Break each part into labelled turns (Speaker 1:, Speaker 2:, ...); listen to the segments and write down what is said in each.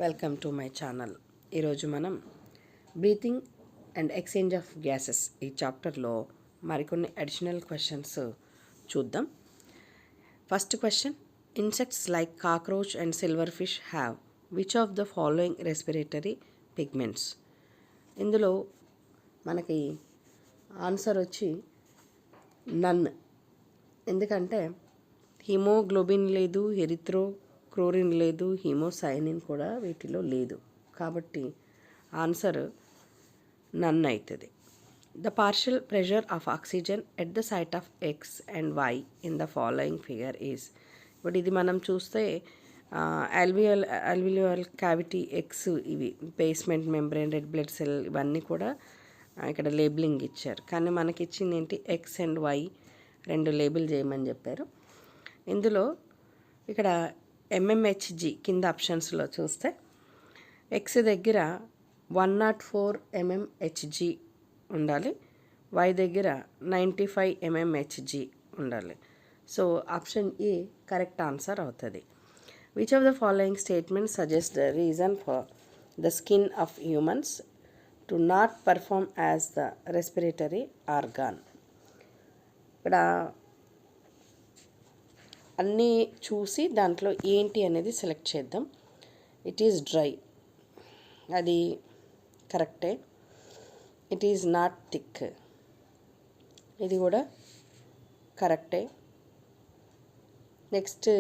Speaker 1: Welcome to my channel. ఈరోజు మనం breathing and exchange of gases ఈ చాప్టర్లో మరికొన్ని అడిషనల్ క్వశ్చన్స్ చూద్దాం. First question, insects like cockroach and silver fish have which of the following respiratory pigments? ఇందులో మనకి answer వచ్చి నన్. ఎందుకంటే హిమోగ్లోబిన్ లేదు, క్లోరిన్ లేదు, హీమోసైనిన్ కూడా వీటిలో లేదు. కాబట్టి ఆన్సర్ నన్ అవుతుంది. The partial pressure of oxygen at the site of X and Y in the following figure is. ఇప్పుడు ఇది మనం చూస్తే అల్వియోల్ క్యావిటీ ఎక్స్, ఇవి basement membrane, red blood cell, ఇవన్నీ కూడా ఇక్కడ లేబులింగ్ ఇచ్చారు. కానీ మనకి ఇచ్చింది ఏంటి, ఎక్స్ అండ్ వై రెండు లేబుల్ చేయమని చెప్పారు. ఇందులో ఇక్కడ ఎంఎంహెచ్జి కింద ఆప్షన్స్లో చూస్తే ఎక్స్ దగ్గర 104 ఎంఎంహెచ్జి ఉండాలి, వై దగ్గర 95 ఎంఎంహెచ్జి ఉండాలి. So option A correct answer అవుతుంది. Which of the following statement suggest the reason for the skin of humans to not perform as the respiratory organ? ఇక్కడ అన్నీ చూసి దాంట్లో ఏంటి అనేది సెలెక్ట్ చేద్దాం. ఇట్ ఈజ్ డ్రై, అది కరెక్టే. ఇట్ ఈజ్ నాట్ థిక్, ఇది కూడా కరెక్టే. Next,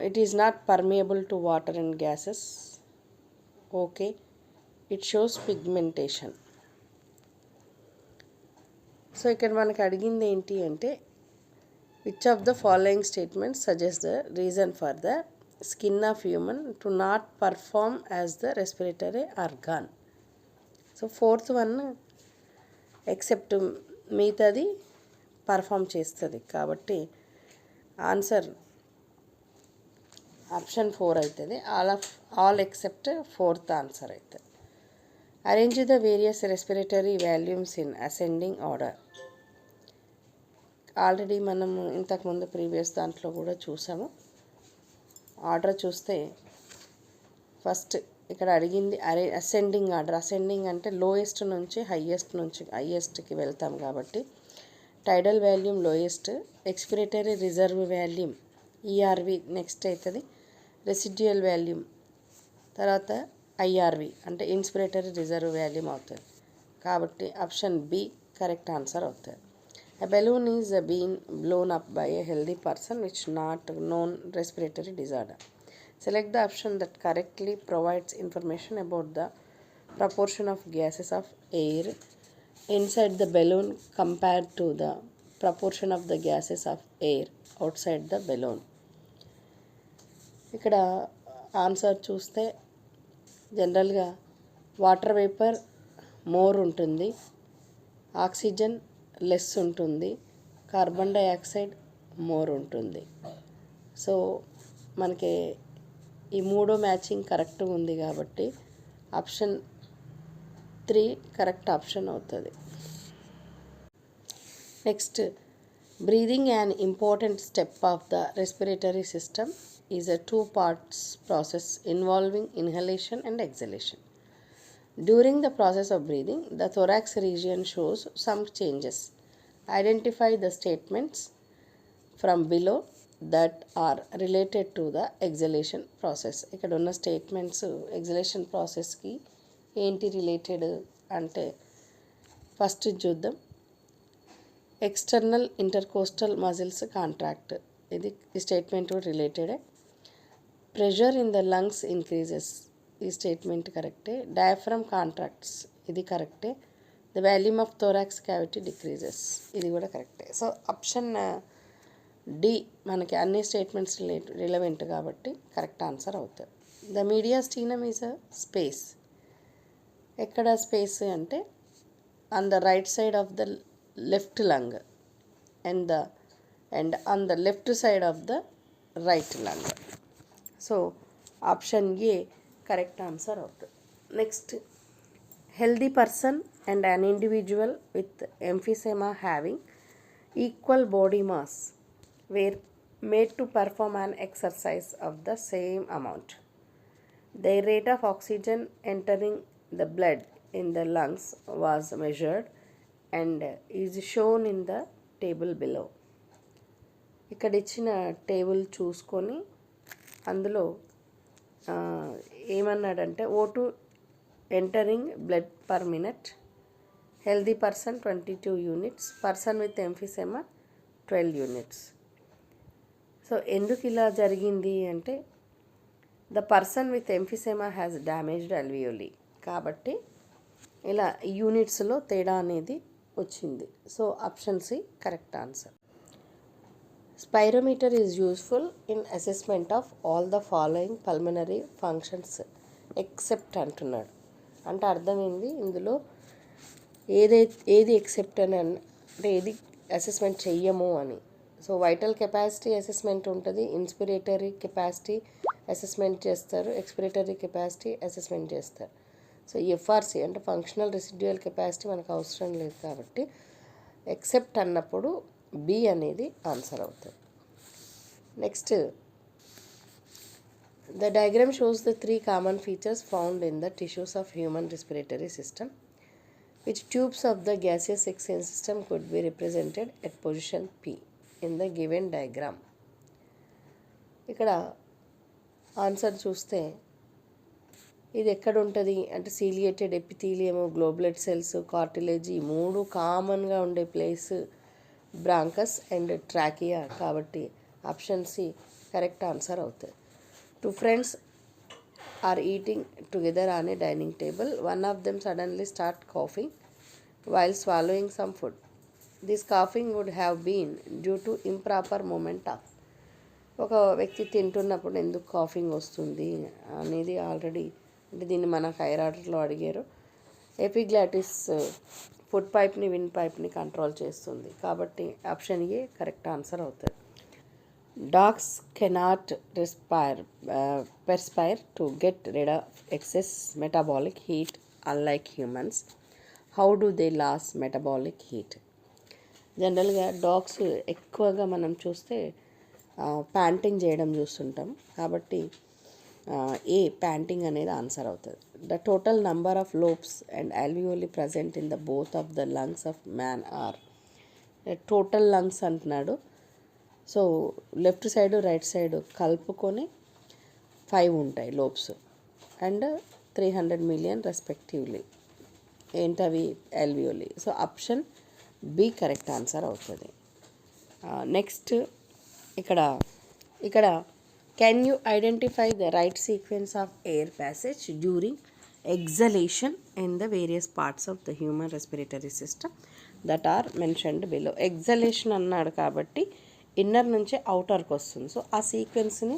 Speaker 1: it is not permeable to water and gases, okay. It shows pigmentation. So ఇక్కడ మనకి అడిగింది ఏంటి అంటే, which of the following statements suggests the reason for the skin of human to not perform as the respiratory organ? So fourth one except మిగతాది perform చేస్తుంది. కాబట్టి answer option 4 అవుతుంది. All except fourth answer అవుతుంది. Arrange the various respiratory volumes in ascending order. Already మనము ఇంతకుముందు previous దాంట్లో కూడా చూసాము. ఆర్డర్ చూస్తే ఫస్ట్ ఇక్కడ అడిగింది అసెండింగ్ ఆర్డర్. అసెండింగ్ అంటే లోయెస్ట్ నుంచి హయ్యెస్ట్కి వెళ్తాం కాబట్టి టైడల్ volume lowest, expiratory reserve volume ERV next అవుతుంది, రెసిడ్యుయల్ వాల్యూమ్ తర్వాత ఐఆర్వి అంటే ఇన్స్పిరేటరీ రిజర్వ్ వాల్యూమ్ అవుతుంది. కాబట్టి ఆప్షన్ బి కరెక్ట్ ఆన్సర్ అవుతుంది. A balloon is being blown up by a healthy person which not known respiratory disorder. Select the option that correctly provides information about the proportion of gases of air inside the balloon compared to the proportion of the gases of air outside the balloon. ఇక్కడ answer చూస్తే జనరల్గా water vapour more ఉంటుంది, oxygen less ఉంటుంది, carbon dioxide more ఉంటుంది. So మనకి ఈ మూడో matching కరెక్ట్గా ఉంది కాబట్టి ఆప్షన్ 3 కరెక్ట్ ఆప్షన్ అవుతుంది. Next, breathing an important step of the respiratory system is a 2 parts process involving inhalation and exhalation. During the process of breathing, the thorax region shows some changes. Identify the statements from below that are related to the exhalation process. ఇక్కడ ఉన్న statements exhalation ప్రాసెస్కి ఏంటి related అంటే first చూద్దాం. External intercostal muscles contract, ఇది ఈ statement రిలేటెడే. Pressure in the lungs increases, ఈ statement కరెక్టే. డయాఫ్రమ్ కాంట్రాక్ట్స్, ఇది కరెక్టే. The volume of thorax cavity decreases, ఇది కూడా కరెక్టే. సో ఆప్షన్ డి మనకి అన్ని స్టేట్మెంట్స్ రిలవెంట్ కాబట్టి కరెక్ట్ ఆన్సర్ అవుతుంది. The mediastinum is a space. ఎక్కడ స్పేస్ అంటే on the right side of the left lung and on the left side of the right lung. So option A correct answer అవుతుంది. Next, healthy person and an individual with emphysema having equal body mass were made to perform an exercise of the same amount. Their rate of oxygen entering the blood in the lungs was measured and is shown in the table below. ఇక్కడ ఇచ్చిన table చూసుకొని అందులో ఏమన్నాడంటే O2 entering blood per minute, healthy person 22 units, person with emphysema 12 units. So ఎందుకు ఇలా జరిగింది అంటే the person with emphysema has damaged alveoli, కాబట్టి ఇలా యూనిట్స్లో తేడా అనేది వచ్చింది. So option C correct answer. Spirometer is useful in assessment of all the following pulmonary functions except అంటున్నాడు. అంటే అర్థమైంది ఇందులో ఏది ఎక్సెప్ట్ అని అంటే ఏది అసెస్మెంట్ చెయ్యము అని. సో వైటల్ కెపాసిటీ అసెస్మెంట్ ఉంటుంది, ఇన్స్పిరేటరీ కెపాసిటీ అసెస్మెంట్ చేస్తారు, ఎక్స్పిరేటరీ కెపాసిటీ అసెస్మెంట్ చేస్తారు. సో ఎఫ్ఆర్సి అంటే ఫంక్షనల్ రెసిడ్యువల్ కెపాసిటీ మనకు అవసరం లేదు కాబట్టి ఎక్సెప్ట్ అన్నప్పుడు బి అనేది ఆన్సర్ అవుతుంది. Next, the diagram shows the 3 common features found in the tissues of human respiratory system. Which tubes of the gaseous oxygen system could be represented at position P in the given diagram? ఇక్కడ answer చూస్తే ఇది ఎక్కడ ఉంటుంది అంటే ciliated ఎపిథీలియము, గ్లోబులెట్ cells, cartilage ఈ 3 కామన్గా ఉండే place bronchus and trachea, కాబట్టి ఆప్షన్ సి కరెక్ట్ ఆన్సర్ అవుతుంది. 2 friends are eating together on a dining table. One of them suddenly starts coughing while swallowing some food. This coughing would have been due to improper movement of. ఒక వ్యక్తి తింటున్నప్పుడు ఎందుకు coughing వస్తుంది అనేది already అంటే దీన్ని మన హైరార్డర్లో అడిగారు. ఎపిగ్లాటిస్ ఫుడ్ పైప్ని విండ్ పైప్ని కంట్రోల్ చేస్తుంది, కాబట్టి ఆప్షన్ ఏ కరెక్ట్ ఆన్సర్ అవుతుంది. Dogs cannot perspire to get rid of excess metabolic heat unlike humans. How do they lose metabolic heat? జనరల్గా డాగ్స్ ఎక్కువగా మనం చూస్తే ప్యాంటింగ్ చేయడం చూస్తుంటాం, కాబట్టి ఏ ప్యాంటింగ్ అనేది ఆన్సర్ అవుతుంది. The total number of lobes and alveoli present in the both of the lungs of man are. Total lungs అంటున్నాడు. So left side right side కలుపుకొని 5 ఉంటాయి లోబ్స్ అండ్ 300 million రెస్పెక్టివ్లీ. ఏంటవి? alveoli. So option B correct answer అవుతుంది. Next ఇక్కడ can you identify the right sequence of air passage during exhalation in the various parts of the human respiratory system that are mentioned below. Exhalation అన్నాడు కాబట్టి inner నుంచి అవుటర్కి వస్తుంది. So ఆ సీక్వెన్స్ని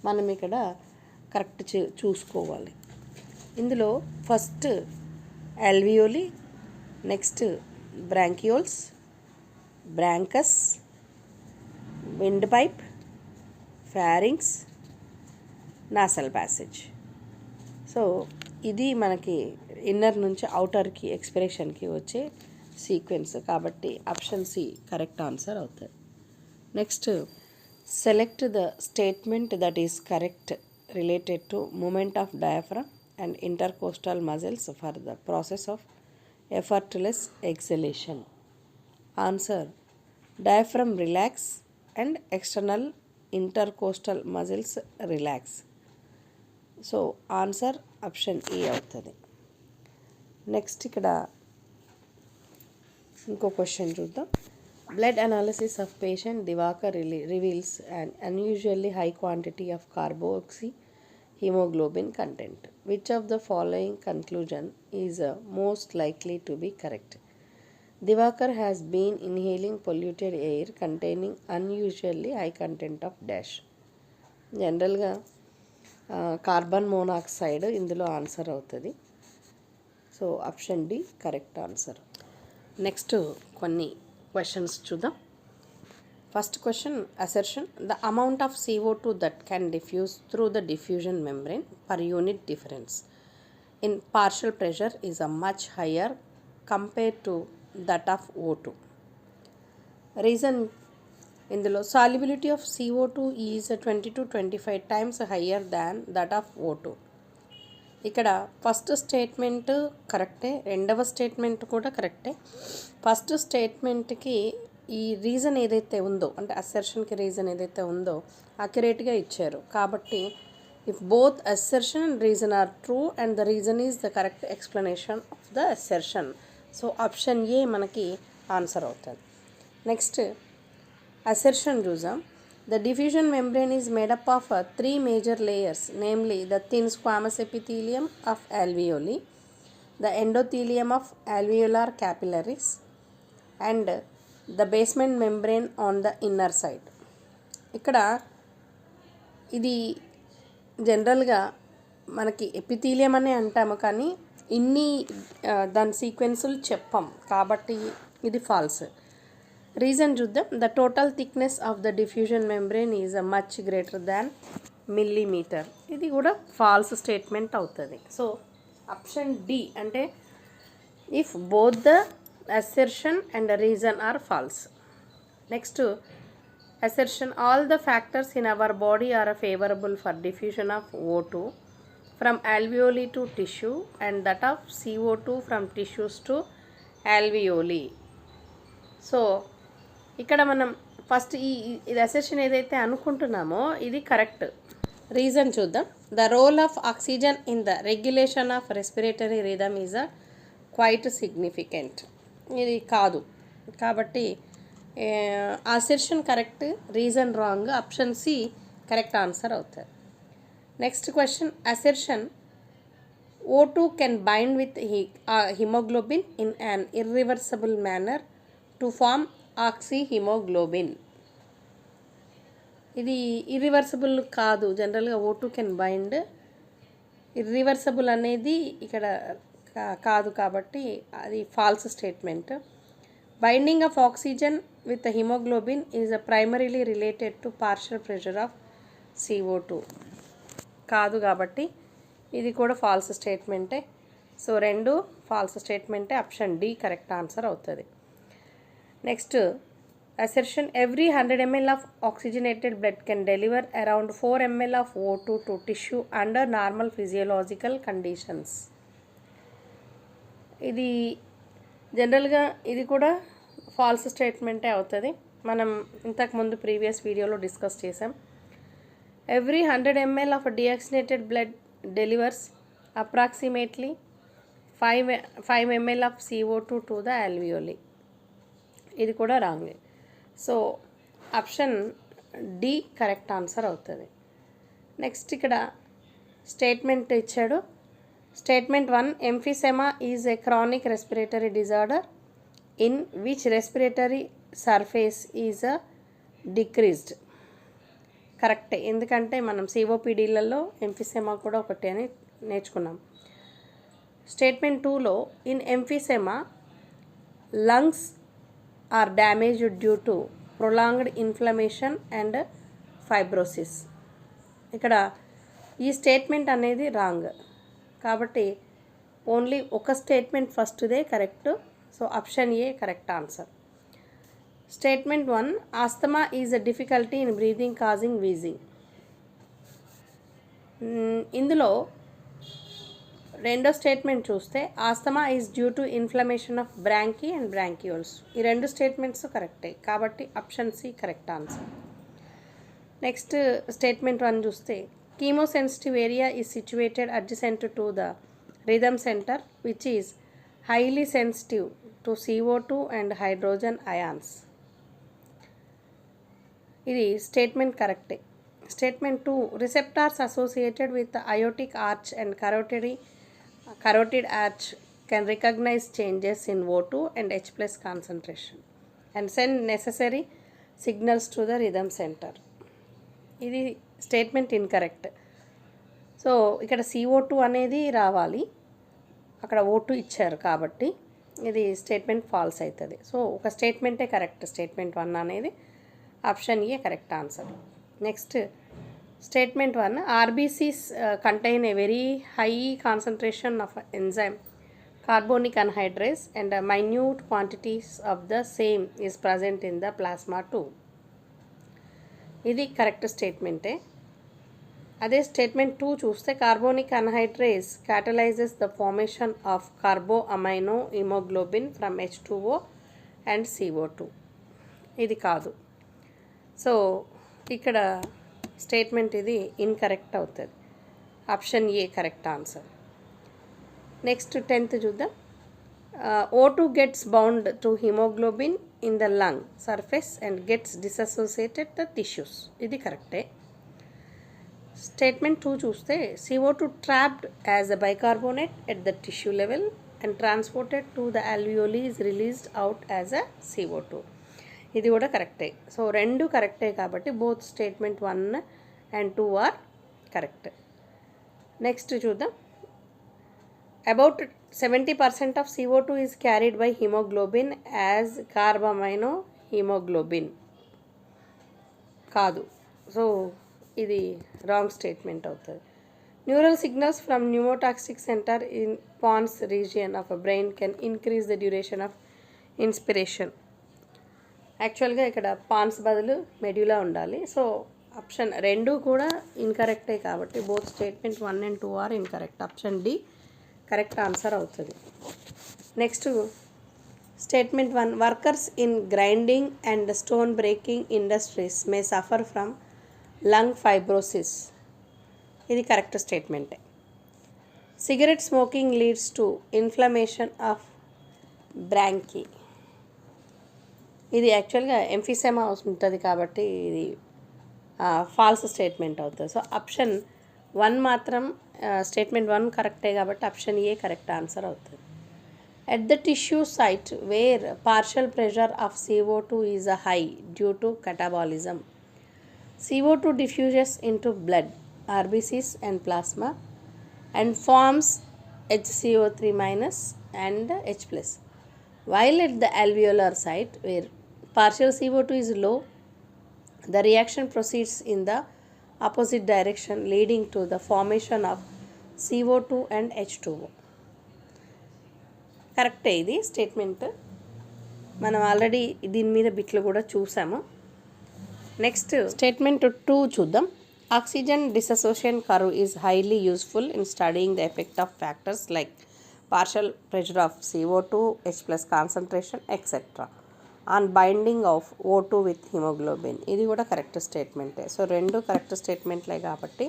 Speaker 1: మనం ఇక్కడ correct చూసుకోవాలి. ఇందులో first alveoli, next bronchioles, bronchus, windpipe, pharynx, nasal passage. So ఇది మనకి ఇన్నర్ నుంచి అవుటర్కి ఎక్స్పిరేషన్కి వచ్చే సీక్వెన్స్, కాబట్టి ఆప్షన్ సి కరెక్ట్ ఆన్సర్ అవుతుంది. Next, select the statement that is correct related to moment of diaphragm and intercostal muscles for the process of effortless exhalation. Answer, diaphragm relax and external intercostal muscles relax. So answer option A అవుతుంది. Next ఇక్కడ ఇంకో question చూద్దాం. Blood analysis of patient Divakar reveals an unusually high quantity of carboxy hemoglobin content. Which of the following conclusion is most likely to be correct? Divakar has been inhaling polluted air containing unusually high content of dash. జనరల్గా carbon monoxide ఇందులో answer అవుతుంది. So option D correct answer. Next కొన్ని questions చూద్దాం. First question, assertion the amount of CO2 that can diffuse through the diffusion membrane per unit difference in partial pressure is a much higher compare to that of O2. Reason ఇందులో solubility of CO2 is 20 to 25 times higher than that of O2. ఇక్కడ first statement కరెక్టే, రెండవ statement కూడా కరెక్టే. First స్టేట్మెంట్కి ఈ reason ఏదైతే ఉందో, అంటే అసెర్షన్కి రీజన్ ఏదైతే ఉందో అక్యురేట్గా ఇచ్చారు. కాబట్టి if both assertion and reason are true and the reason is the correct explanation of the assertion, so option A మనకి ఆన్సర్ అవుతుంది. నెక్స్ట్ అసెర్షన్ చూద్దాం. The diffusion membrane is made up of three major layers, namely the thin squamous epithelium of alveoli, the endothelium of alveolar capillaries, and the basement membrane on the inner side. ఇక్కడ ఇది జనరల్గా మనకి epithelium అనే అంటాము, కానీ ఇన్ని దాని సీక్వెన్సులు చెప్పం, కాబట్టి ఇది ఫాల్స్. రీజన్ చూద్దాం. The total thickness of the diffusion membrane is much greater than millimetre, ఇది కూడా ఫాల్స్ స్టేట్మెంట్ అవుతుంది. సో ఆప్షన్ డి అంటే if both the assertion and reason are false. Next assertion all the factors in our body are favourable for diffusion of O2 from alveoli to tissue and that of CO2 from tissues to alveoli. So ఇక్కడ మనం first ఇది assertion ఏదైతే అనుకుంటున్నామో ఇది correct. Reason చూద్దాం. The role of oxygen in the regulation of respiratory rhythm is quite significant, ఇది కాదు. కాబట్టి assertion correct, reason wrong, option C correct answer అవుతుంది. Next question. Assertion O2 can bind with haemoglobin in an irreversible manner to form oxyhaemoglobin, ఇది irreversible కాదు. జనరల్గా O2 can bind, irreversible అనేది ఇక్కడ కాదు, కాబట్టి అది false statement. Binding of oxygen with haemoglobin is primarily related to partial pressure of CO2 కాదు, కాబట్టి ఇది కూడా ఫాల్స్ స్టేట్మెంటే. సో రెండు ఫాల్స్ స్టేట్మెంటే, ఆప్షన్ డి కరెక్ట్ ఆన్సర్ అవుతుంది. Next assertion every 100 ml of oxygenated blood can deliver around 4 ml of O2 to tissue under normal physiological conditions, ఇది జనరల్గా ఇది కూడా ఫాల్స్ స్టేట్మెంటే అవుతుంది. మనం ఇంతకుముందు ప్రీవియస్ వీడియోలో డిస్కస్ చేసాం. Every 100 ml of deoxygenated blood delivers approximately 5 ml of CO2 to the alveoli, ఇది కూడా wrong. So option D correct answer అవుతుంది. నెక్స్ట్ ఇక్కడ స్టేట్మెంట్ ఇచ్చాడు. Statement 1, emphysema is a chronic respiratory disorder in which respiratory surface is decreased, కరెక్టే, ఎందుకంటే మనం COPDలలో emphysema కూడా ఒకటి అని నేర్చుకున్నాం. స్టేట్మెంట్ 2లో in emphysema lungs are damaged due to prolonged inflammation and fibrosis, ఇక్కడ ఈ స్టేట్మెంట్ అనేది రాంగ్, కాబట్టి ఓన్లీ ఒక స్టేట్మెంట్ ఫస్ట్దే correct. So option A correct answer. Statement 1, asthma is a difficulty in breathing causing wheezing, ఇందులో రెండో statement చూస్తే asthma is due to inflammation of bronchi and bronchioles, ఈ రెండు స్టేట్మెంట్స్ కరెక్టే, కాబట్టి option C correct answer. Next statement 1 చూస్తే chemosensitive area is situated adjacent to the rhythm centre which is highly sensitive to CO2 and hydrogen ions, ఇది statement కరెక్టే. Statement 2, receptors associated with aortic arch and carotid arch can recognize changes in O2 and H+ concentration and send necessary signals to the rhythm center, ఇది statement incorrect. So ఇక్కడ CO2 అనేది రావాలి, అక్కడ O2 ఇచ్చారు, కాబట్టి ఇది statement false అవుతుంది. So ఒక స్టేట్మెంటే కరెక్ట్, స్టేట్మెంట్ 1 అనేది, option A correct answer. Next statement 1, RBCs contain a very high concentration of enzyme carbonic anhydrase and minute quantities of the same is present in the plasma too, ఇది correct స్టేట్మెంటే. అదే statement 2 చూస్తే carbonic anhydrase catalyzes the formation of carboamino hemoglobin from H2O and CO2. ఇది కాదు. So ఇక్కడ statement ఇది incorrect అవుతుంది. Option A correct answer. Next 10th చూద్దాం. O2 gets bound to hemoglobin in the lung surface and gets disassociated the tissues. ఇది కరెక్టే. Statement 2 చూస్తే CO2 trapped as a bicarbonate at the tissue level and transported to the alveoli is released out as a CO2. ఇది కూడా కరెక్టే. So రెండు కరెక్టే కాబట్టి both statement 1 and 2 are correct. Next చూద్దాం. About 70% of CO2 is carried by hemoglobin as carbamino hemoglobin. కాదు. So ఇది wrong statement అవుతుంది. Neural signals from pneumotaxic centre in pons region of a brain can increase the duration of inspiration. యాక్చువల్గా ఇక్కడ pans బదులు medulla ఉండాలి. So option 2 కూడా ఇన్కరెక్టే కాబట్టి both statement 1 and 2 are incorrect. Option D correct answer అవుతుంది. Next statement 1 workers in grinding and stone breaking industries may suffer from lung fibrosis. ఇది correct స్టేట్మెంటే. Cigarette smoking leads to inflammation of bronchi. ఇది యాక్చువల్గా emphysema ఉంటుంది కాబట్టి ఇది false statement అవుతుంది. So option 1 మాత్రం స్టేట్మెంట్ 1 కరెక్టే కాబట్టి ఆప్షన్ ఏ కరెక్ట్ ఆన్సర్ అవుతుంది. At the tissue site where partial pressure of CO2 is a high due to catabolism. CO2 diffuses into blood, RBCs and plasma and forms HCO3- and H+. While at the alveolar site where partial CO2 is low, the reaction proceeds in the opposite direction leading to the formation of CO2 and H2O. కరెక్టే ఇది statement. మనం already దీని మీద బిట్లు కూడా చూసాము. Next statement 2 చూద్దాం. Oxygen dissociation curve is highly useful in studying the effect of factors like partial pressure of CO2, H+ concentration etcetera on binding of O2 with haemoglobin. ఇది కూడా కరెక్ట్ స్టేట్మెంటే. సో రెండు కరెక్ట్ స్టేట్మెంట్లే కాబట్టి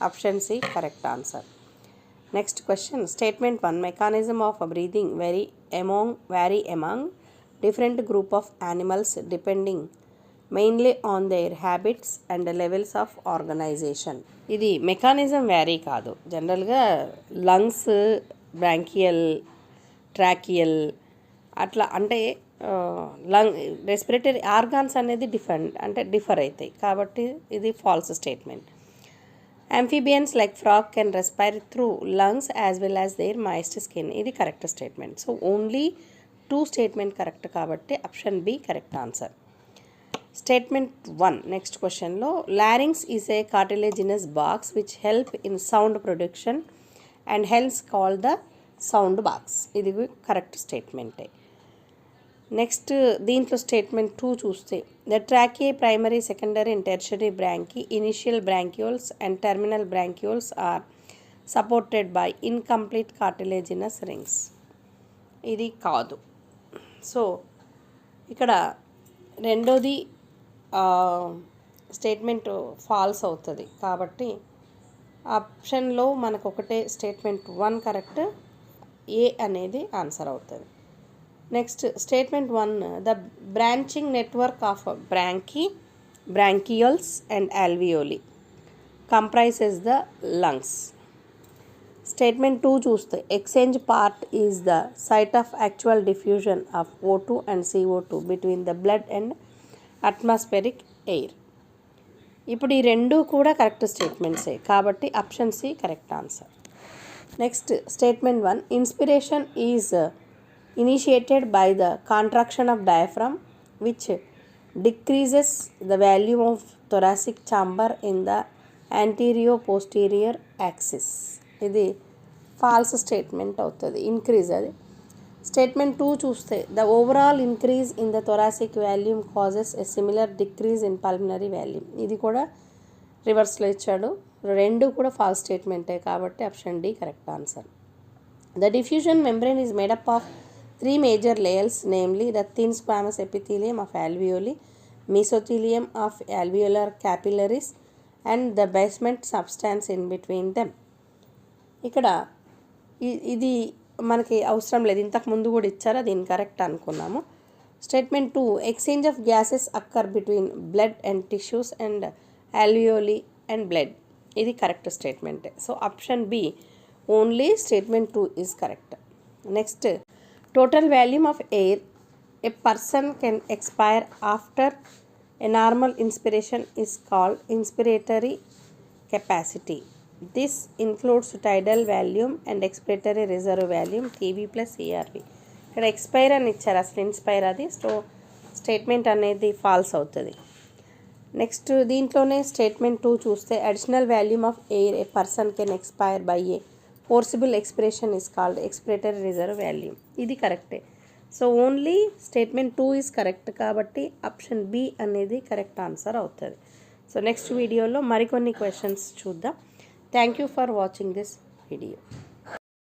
Speaker 1: option C correct answer. Next question statement 1 mechanism of breathing vary among different group of animals depending mainly on their habits and levels of organisation. ఇది mechanism vary కాదు. జనరల్గా lungs, bronchial, tracheal అట్లా అంటే respiratory organs అనేది differ అవుతాయి కాబట్టి ఇది false statement. amphibians like frog can respire through lungs as well as their moist skin. ఇది correct statement. So only 2 statement correct కాబట్టి option B correct answer. Statement 1 next క్వశ్చన్లో larynx is a cartilaginous box which help in sound production and hence call the sound box. ఇది correct స్టేట్మెంటే. Next దీంట్లో statement 2 చూస్తే the trachea primary, secondary and tertiary bronchi, initial bronchioles and terminal bronchioles are supported by incomplete cartilaginous rings. ఇది కాదు. So ఇక్కడ రెండోది statement false అవుతుంది కాబట్టి ఆప్షన్లో మనకు ఒకటే స్టేట్మెంట్ 1 కరెక్ట్, ఏ అనేది ఆన్సర్ అవుతుంది. Next statement 1 the branching network of bronchioles and alveoli comprises the lungs. Statement 2 చూస్తే exchange part is the site of actual diffusion of O2 and CO2 between the blood and atmospheric air. ఇప్పుడు ఈ రెండు కూడా correct స్టేట్మెంట్సే కాబట్టి option C correct answer. Next statement 1 inspiration is initiated by the contraction of diaphragm which decreases the volume of thoracic chamber in the antero posterior axis. ఇది false statement అవుతుంది, increase అది. Statement 2 చూస్తే the overall increase in the thoracic volume causes a similar decrease in pulmonary volume. ఇది కూడా రివర్స్లో ఇచ్చాడు. రెండు కూడా ఫాల్స్ స్టేట్మెంటే కాబట్టి option D correct answer. The diffusion membrane is made up of 3 major layers, namely the thin squamous epithelium of alveoli, mesothelium of alveolar capillaries, and the basement substance in between them. ఇక్కడ ఇది మనకి అవసరం లేదు, ఇంతకు ముందు కూడా ఇచ్చారు, అది ఇన్కరెక్ట్ అనుకున్నాము. Statement 2, exchange of gases occur between blood and tissues and alveoli and blood. ఇది correct statement. So option B only statement 2 is correct. Next, total volume of air a person can expire after a normal inspiration is called inspiratory capacity. This includes tidal volume and expiratory reserve volume TB plus CRV. ఇక్కడ expire అని ఇచ్చారు, అసలు inspire అది. So statement అనేది falls అవుతుంది. Next దీంట్లోనే statement 2 చూస్తే additional volume of air A person can expire by A forcible expiration is called expiratory reserve volume. ఇది కరెక్టే. So only statement 2 is correct కాబట్టి ఆప్షన్ బి అనేది కరెక్ట్ ఆన్సర్ అవుతుంది. So next వీడియోలో మరికొన్ని క్వశ్చన్స్ చూద్దాం. Thank you for watching this video.